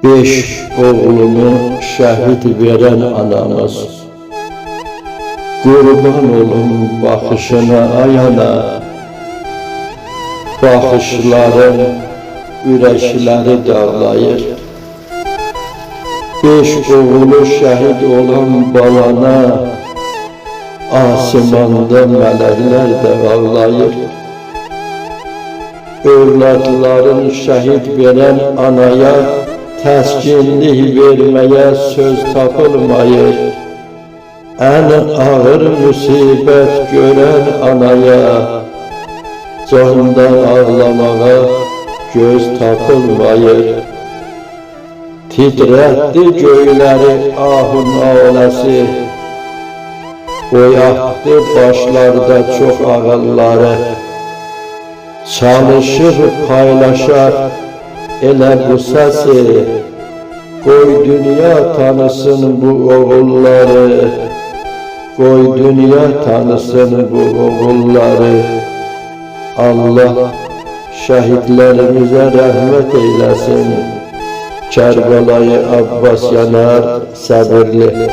Beş oğlunu şəhid verən anamız, qurban olum baxışına ayana, baxışların ürəkləri dağlayır. Beş oğlu şəhid olan balana, asimanda mələklər də ağlayır. Övladların şəhid verən anaya, təskinlik verməyə söz tapılmayır. Ən ağır müsibət görən anaya, candan ağlamağa göz tapılmayır. Titrətdi göyləri ahun aləsi, oyaqdı başlarda çox ağılları. Çalışır paylaşar elə bu səsi, qoy dünya tanısın bu oğulları, qoy dünya tanısın bu oğulları. Allah şəhidlərimizə rəhmət eyləsin, Kərbəlayı Abbas Yanar səbirli.